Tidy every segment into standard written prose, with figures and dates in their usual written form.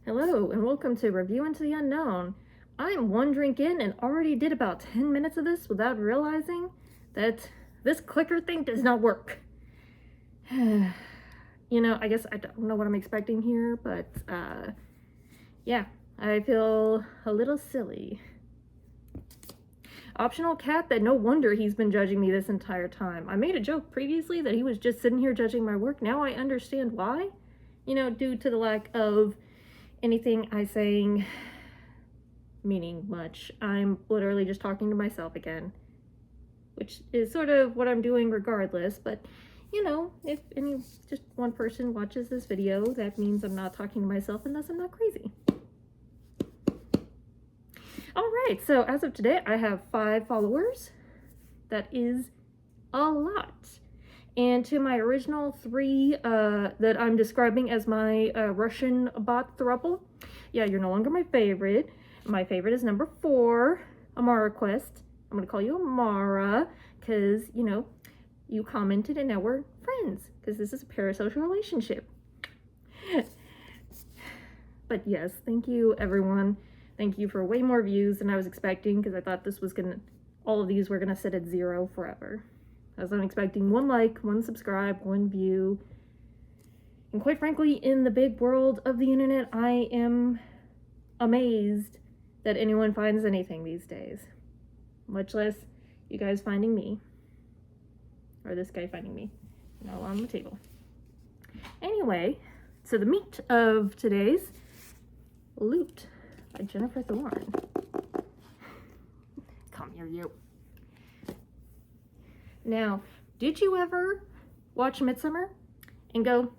Hello, and welcome to Review Into the Unknown. I'm one drink in and already did about 10 minutes of this without realizing that this clicker thing does not work. I guess I don't know what I'm expecting here, but yeah, I feel a little silly. Optional cat that no wonder he's been judging me this entire time. I made a joke previously that he was just sitting here judging my work. Now I understand why. Due to the lack of anything I saying meaning much. I'm literally just talking to myself again, which is sort of what I'm doing regardless, but if just one person watches this video, that means I'm not talking to myself and thus I'm not crazy. Alright, so as of today, I have 5 followers. That is a lot. And to my original 3 that I'm describing as my Russian bot throuple, yeah, you're no longer my favorite. My favorite is number 4, Amara Quest. I'm going to call you Amara because, you commented and now we're friends because this is a parasocial relationship. But yes, thank you everyone. Thank you for way more views than I was expecting because I thought all of these were going to sit at 0 forever. I was expecting 1 like, 1 subscribe, 1 view. And quite frankly, in the big world of the internet, I am amazed that anyone finds anything these days. Much less you guys finding me. Or this guy finding me. Not on the table. Anyway, so the meat of today's Lute by Jennifer Thorne. Come here, you. Now, did you ever watch Midsummer and go,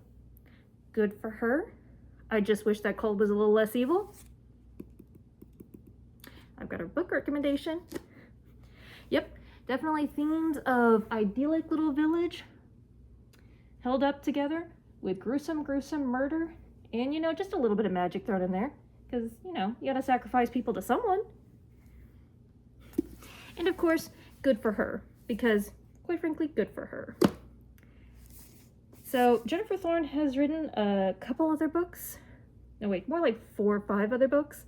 good for her? I just wish that cold was a little less evil. I've got a book recommendation. Yep, definitely themes of idyllic little village held up together with gruesome murder and, just a little bit of magic thrown in there because, you gotta sacrifice people to someone. And of course, good for her because quite frankly, good for her. So Jennifer Thorne has written a couple other books. No, wait, more like 4 or 5 other books.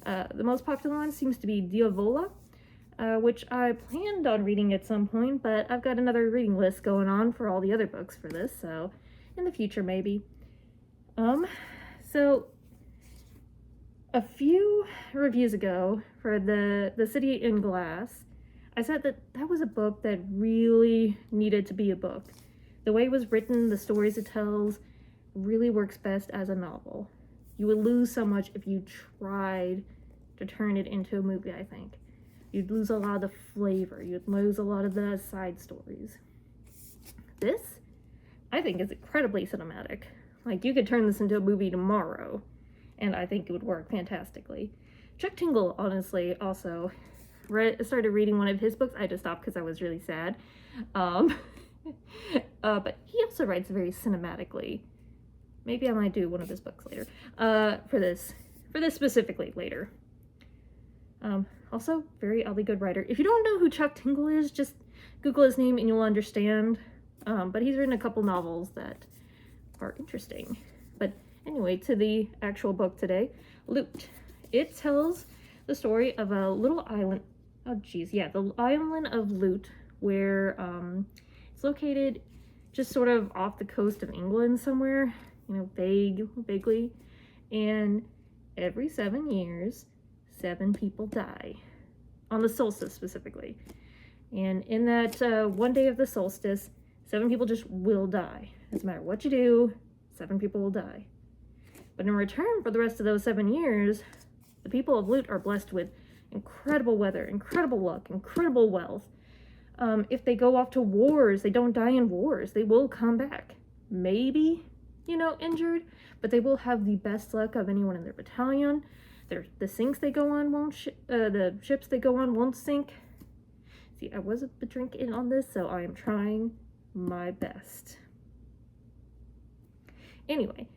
The most popular one seems to be Diavola, which I planned on reading at some point, but I've got another reading list going on for all the other books for this, so in the future maybe. So a few reviews ago for the City in Glass, I said that was a book that really needed to be a book. The way it was written, the stories it tells, really works best as a novel. You would lose so much if you tried to turn it into a movie, I think. You'd lose a lot of the flavor. You'd lose a lot of the side stories. This, I think, is incredibly cinematic. Like, you could turn this into a movie tomorrow, and I think it would work fantastically. Chuck Tingle, honestly, also started reading one of his books. I just stopped because I was really sad. But he also writes very cinematically. Maybe I might do one of his books later. For this specifically later. Also, very oddly good writer. If you don't know who Chuck Tingle is, just Google his name and you'll understand. But he's written a couple novels that are interesting. But anyway, to the actual book today, Lute. It tells the story of a little island. Oh geez, yeah, the island of Lute, where it's located just sort of off the coast of England somewhere, vaguely. And every 7 years, 7 people die. On the solstice specifically. And in that one day of the solstice, 7 people just will die. Doesn't matter what you do, 7 people will die. But in return for the rest of those 7 years, the people of Lute are blessed with incredible weather, incredible luck, incredible wealth. If they go off to wars, they don't die in wars. They will come back. Maybe, injured, but they will have the best luck of anyone in their battalion. The sinks they go on won't, the ships they go on won't sink. See, I was a drink in on this, so I am trying my best. Anyway,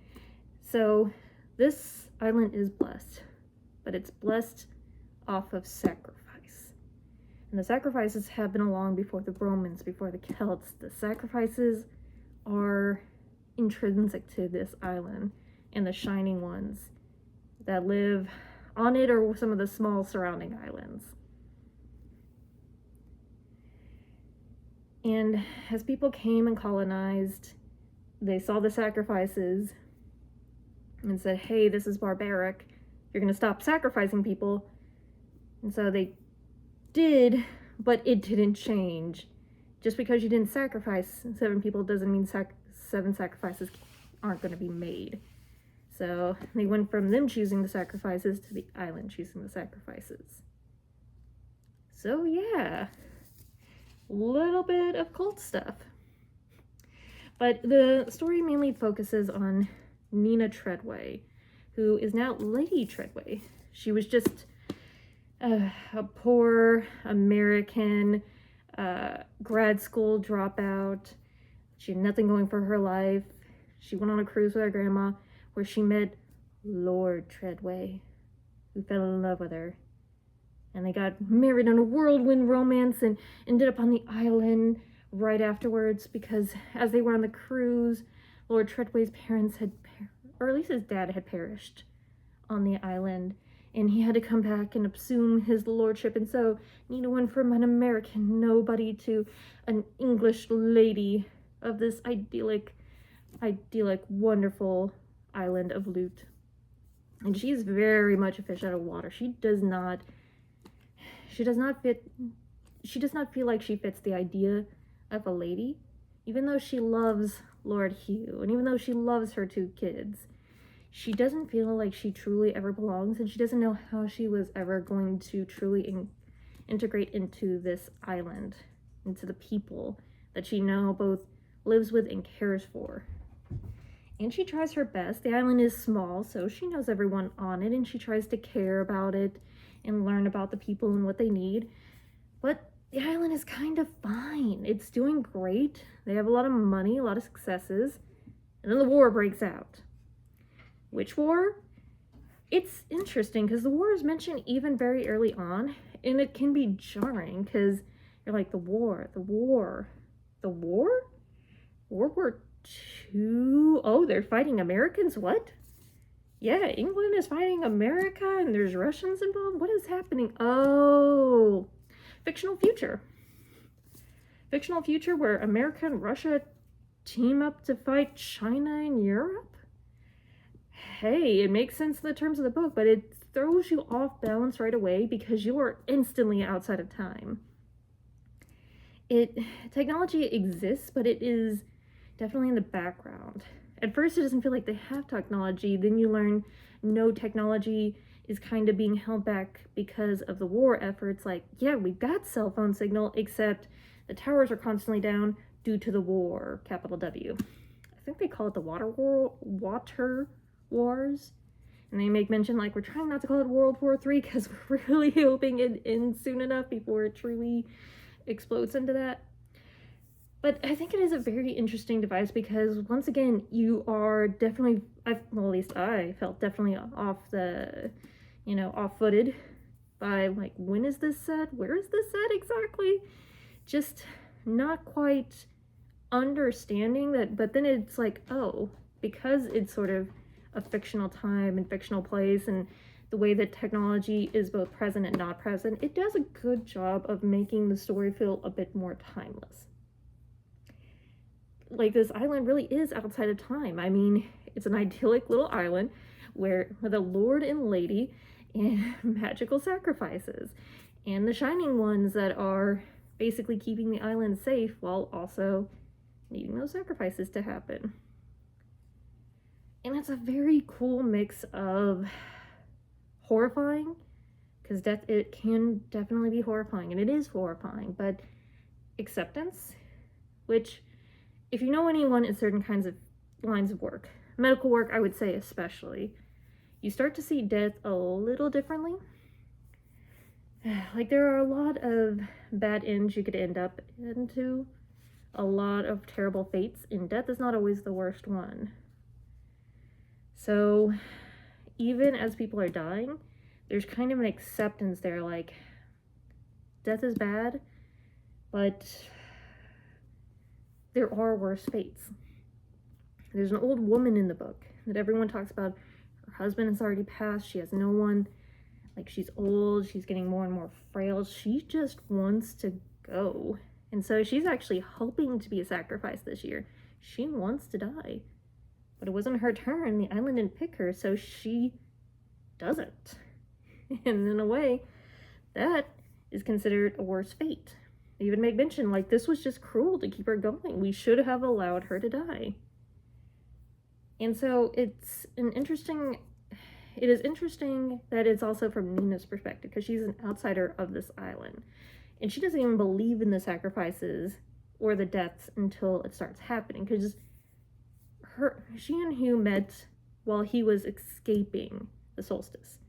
so this island is blessed, but it's blessed off of sacrifice. And the sacrifices have been along before the Romans, before the Celts. The sacrifices are intrinsic to this island and the Shining Ones that live on it or some of the small surrounding islands. And as people came and colonized, they saw the sacrifices and said, hey, this is barbaric. You're going to stop sacrificing people. And so they did, but it didn't change. Just because you didn't sacrifice 7 people doesn't mean 7 sacrifices aren't going to be made. So they went from them choosing the sacrifices to the island choosing the sacrifices. So yeah, a little bit of cult stuff. But the story mainly focuses on Nina Treadway, who is now Lady Treadway. She was just a poor American grad school dropout. She had nothing going for her life. She went on a cruise with her grandma where she met Lord Treadway, who fell in love with her. And they got married on a whirlwind romance and ended up on the island right afterwards because as they were on the cruise, Lord Treadway's parents had, or at least his dad had perished on the island. And he had to come back and assume his lordship. And so Nina went from an American nobody to an English lady of this idyllic, wonderful island of Lute. And she's very much a fish out of water. She does not feel like she fits the idea of a lady, even though she loves Lord Hugh, and even though she loves her 2 kids. She doesn't feel like she truly ever belongs, and she doesn't know how she was ever going to truly integrate into this island, into the people that she now both lives with and cares for. And she tries her best. The island is small, so she knows everyone on it, and she tries to care about it and learn about the people and what they need. But the island is kind of fine. It's doing great. They have a lot of money, a lot of successes, and then the war breaks out. Which war? It's interesting because the war is mentioned even very early on, and it can be jarring because you're like, the war? World War II? Oh, they're fighting Americans? What? Yeah, England is fighting America and there's Russians involved? What is happening? Oh, fictional future. Fictional future where America and Russia team up to fight China and Europe? Hey, it makes sense in the terms of the book, but it throws you off balance right away because you are instantly outside of time. Technology exists, but it is definitely in the background. At first, it doesn't feel like they have technology. Then you learn no, technology is kind of being held back because of the war efforts. Like, yeah, we've got cell phone signal, except the towers are constantly down due to the war, capital W. I think they call it the water wars. And they make mention, like, we're trying not to call it World War III because we're really hoping it ends soon enough before it truly explodes into that. But I think it is a very interesting device because, once again, you are definitely, at least I felt definitely off-footed by, like, when is this set? Where is this set exactly? Just not quite understanding that, but then it's like, oh, because it's sort of a fictional time and fictional place and the way that technology is both present and not present, it does a good job of making the story feel a bit more timeless. Like, this island really is outside of time. I mean, it's an idyllic little island with a lord and lady and magical sacrifices and the shining ones that are basically keeping the island safe while also needing those sacrifices to happen. And it's a very cool mix of horrifying, because it can definitely be horrifying, and it is horrifying, but acceptance, which, if you know anyone in certain kinds of lines of work, medical work, I would say especially, you start to see death a little differently. Like, there are a lot of bad ends you could end up into, a lot of terrible fates, and death is not always the worst one. So, even as people are dying, there's kind of an acceptance there, like, death is bad, but there are worse fates. There's an old woman in the book that everyone talks about Her husband has already passed. She has no one. Like, she's old. She's getting more and more frail. She just wants to go. And so she's actually hoping to be a sacrifice this year. She wants to die. But it wasn't her turn. The island didn't pick her, so she doesn't. And in a way, that is considered a worse fate. They even make mention, like, this was just cruel to keep her going. We should have allowed her to die. And so it is interesting that it's also from Nina's perspective, because she's an outsider of this island. And she doesn't even believe in the sacrifices or the deaths until it starts happening, because she and Hugh met while he was escaping the solstice.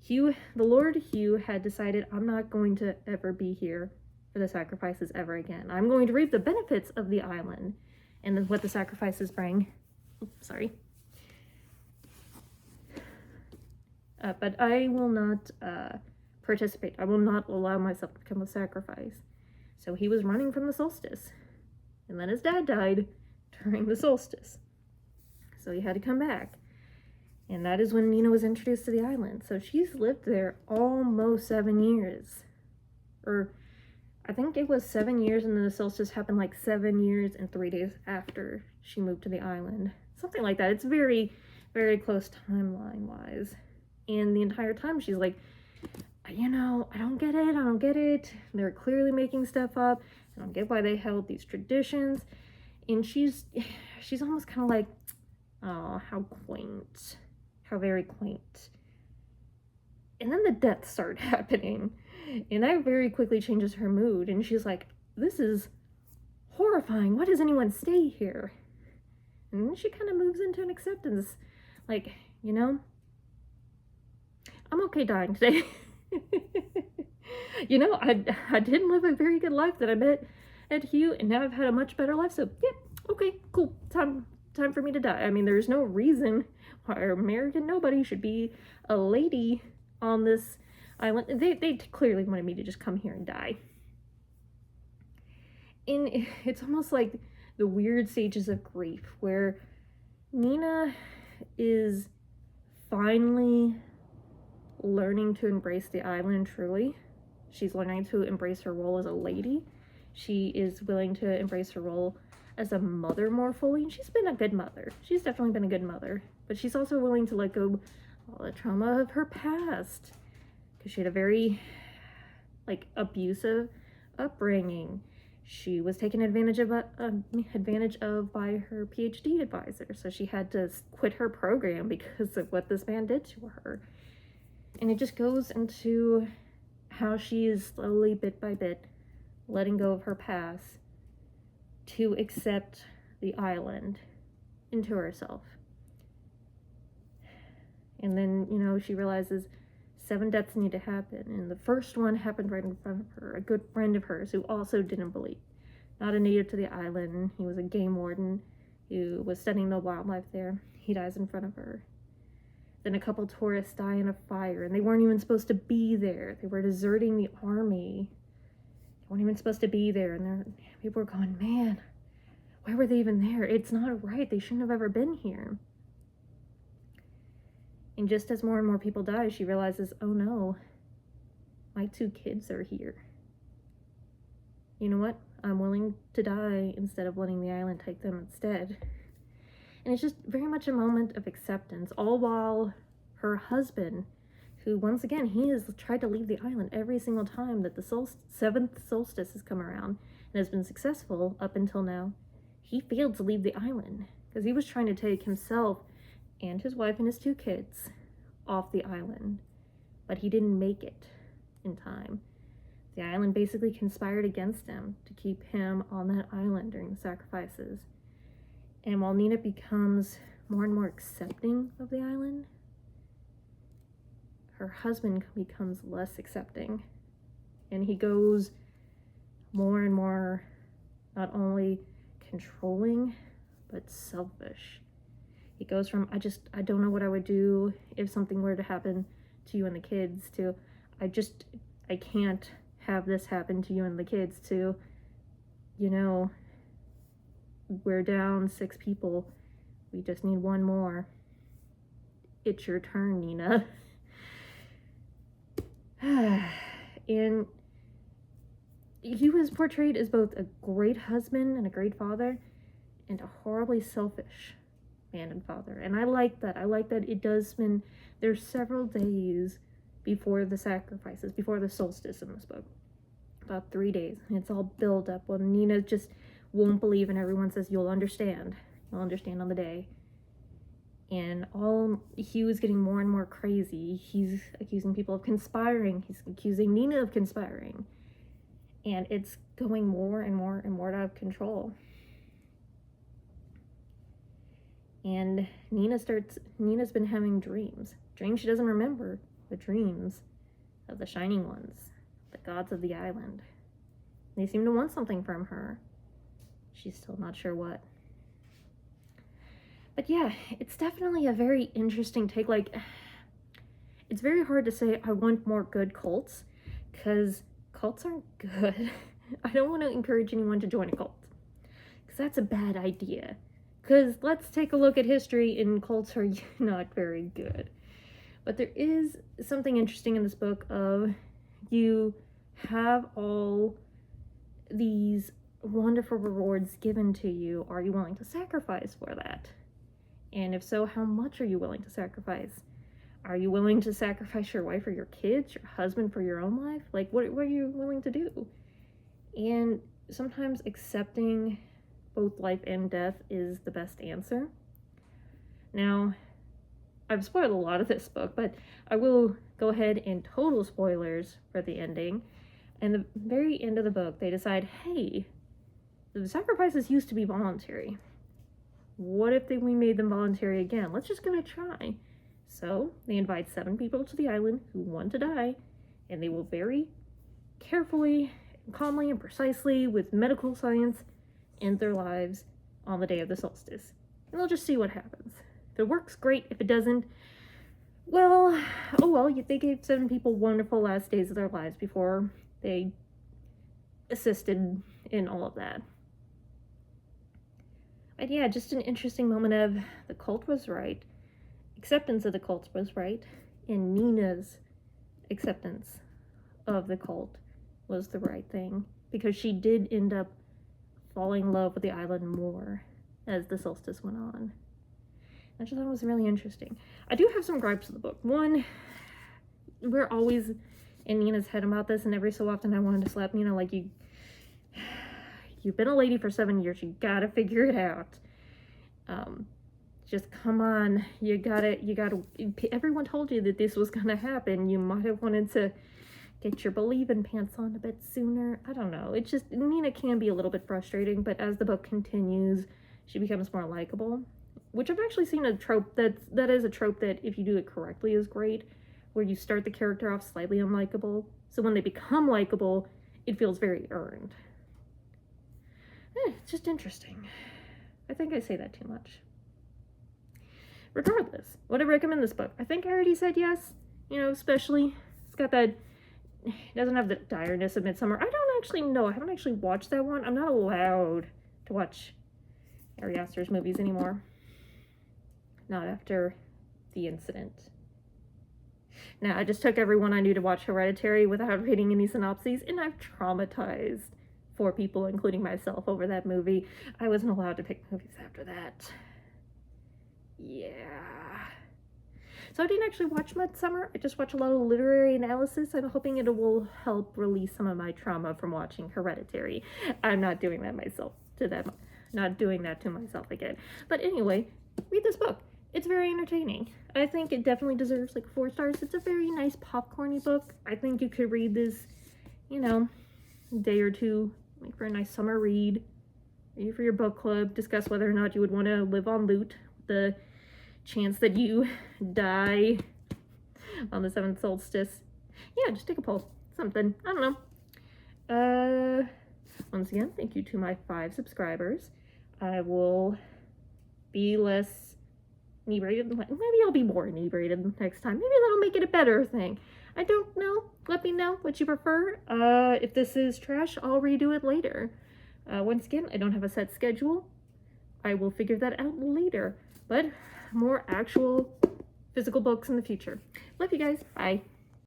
The Lord Hugh had decided, I'm not going to ever be here for the sacrifices ever again. I'm going to reap the benefits of the island and what the sacrifices bring. Sorry. But I will not participate. I will not allow myself to become a sacrifice. So he was running from the solstice. And then his dad died during the solstice. So he had to come back. And that is when Nina was introduced to the island. So she's lived there almost 7 years. Or I think it was 7 years, and then the solstice happened like 7 years and 3 days after she moved to the island. Something like that. It's very, very close timeline-wise. And the entire time she's like, I don't get it. I don't get it. They're clearly making stuff up. I don't get why they held these traditions. And she's almost kind of like, oh, how quaint. How very quaint. And then the deaths start happening. And that very quickly changes her mood. And she's like, this is horrifying. Why does anyone stay here? And then she kind of moves into an acceptance. Like, I'm okay dying today. I didn't live a very good life that I met at Hugh, and now I've had a much better life. So, yeah, okay, cool. Time for me to die. I mean, there's no reason why American nobody should be a lady on this island. They clearly wanted me to just come here and die. And it's almost like the weird stages of grief where Nina is finally learning to embrace the island truly. She's learning to embrace her role as a lady. She is willing to embrace her role as a mother more fully, and she's been a good mother. She's definitely been a good mother, but she's also willing to let go all the trauma of her past, because she had a very abusive upbringing. She was taken advantage of by her PhD advisor, so she had to quit her program because of what this man did to her. And it just goes into how she is slowly, bit by bit, letting go of her past to accept the island into herself. And then, she realizes 7 deaths need to happen. And the first one happened right in front of her. A good friend of hers who also didn't believe. Not a native to the island. He was a game warden who was studying the wildlife there. He dies in front of her. Then a couple tourists die in a fire, and they weren't even supposed to be there. They were deserting the army. They weren't even supposed to be there. And people were going, man, why were they even there? It's not right. They shouldn't have ever been here. And just as more and more people die, she realizes, oh no, my 2 kids are here. You know what? I'm willing to die instead of letting the island take them instead. And it's just very much a moment of acceptance, all while her husband, who once again, he has tried to leave the island every single time that the 7th solstice has come around and has been successful up until now. He failed to leave the island because he was trying to take himself and his wife and his 2 kids off the island, but he didn't make it in time. The island basically conspired against him to keep him on that island during the sacrifices. And while Nina becomes more and more accepting of the island, her husband becomes less accepting. And he goes more and more not only controlling, but selfish. He goes from, I don't know what I would do if something were to happen to you and the kids, to, I can't have this happen to you and the kids, to, we're down 6 people. We just need 1 more. it's your turn, Nina. And he was portrayed as both a great husband and a great father, and a horribly selfish man and father. And I like that. I like that it does spend, there's several days before the sacrifices, before the solstice in this book. About 3 days. And it's all built up when Nina just won't believe, and everyone says, you'll understand. You'll understand on the day. And he was getting more and more crazy. He's accusing people of conspiring. He's accusing Nina of conspiring. And it's going more and more and more out of control. And Nina's been having dreams she doesn't remember, the dreams of the Shining Ones, the gods of the island. They seem to want something from her. She's still not sure what. But yeah, it's definitely a very interesting take. Like, it's very hard to say I want more good cults, because cults aren't good. I don't want to encourage anyone to join a cult, because that's a bad idea. Because let's take a look at history, and cults are not very good. But there is something interesting in this book of, you have all these wonderful rewards given to you. Are you willing to sacrifice for that? And if so, how much are you willing to sacrifice? Are you willing to sacrifice your wife or your kids, your husband for your own life? Like, what are you willing to do? And sometimes accepting both life and death is the best answer. Now, I've spoiled a lot of this book, but I will go ahead and total spoilers for the ending. And the very end of the book, they decide, hey, the sacrifices used to be voluntary. What if we made them voluntary again? Let's just give it a try. So they invite 7 people to the island who want to die, and they will very carefully, calmly, and precisely, with medical science, end their lives on the day of the solstice. And they'll just see what happens. If it works, great. If it doesn't, well, oh well, they gave 7 people wonderful last days of their lives before they assisted in all of that. But yeah, just an interesting moment of, the cult was right. Acceptance of the cult was right. And Nina's acceptance of the cult was the right thing. Because she did end up falling in love with the island more as the solstice went on. I just thought it was really interesting. I do have some gripes with the book. One, we're always in Nina's head about this, and every so often I wanted to slap Nina, like, you've been a lady for 7 years, you gotta figure it out. Just come on, you gotta, everyone told you that this was gonna happen. You might have wanted to get your believing pants on a bit sooner. I don't know. It's just, Nina can be a little bit frustrating, but as the book continues, she becomes more likable. Which I've actually seen a trope that is a trope that, if you do it correctly, is great, where you start the character off slightly unlikable, so when they become likable, it feels very earned. It's just interesting. I think I say that too much. Regardless, would I recommend this book? I think I already said yes. Especially, it's got that, it doesn't have the direness of Midsummer. I don't actually know. I haven't actually watched that one. I'm not allowed to watch Ari Aster's movies anymore. Not after the incident. Now, I just took everyone I knew to watch Hereditary without reading any synopses, and I've traumatized 4 people, including myself, over that movie. I wasn't allowed to pick movies after that. Yeah. So I didn't actually watch Midsummer. I just watched a lot of literary analysis. I'm hoping it will help release some of my trauma from watching Hereditary. I'm not doing that myself to them. Not doing that to myself again. But anyway, read this book. It's very entertaining. I think it definitely deserves like 4 stars. It's a very nice popcorny book. I think you could read this, a day or two, like for a nice summer read. Maybe for your book club. Discuss whether or not you would want to live on Lute. The chance that you die on the 7th solstice. Yeah, just take a poll. Something. I don't know. Once again, thank you to my 5 subscribers. I will be less inebriated. Maybe I'll be more inebriated next time. Maybe that'll make it a better thing. I don't know. Let me know what you prefer. If this is trash, I'll redo it later. Once again, I don't have a set schedule. I will figure that out later. But more actual physical books in the future. Love you guys. Bye.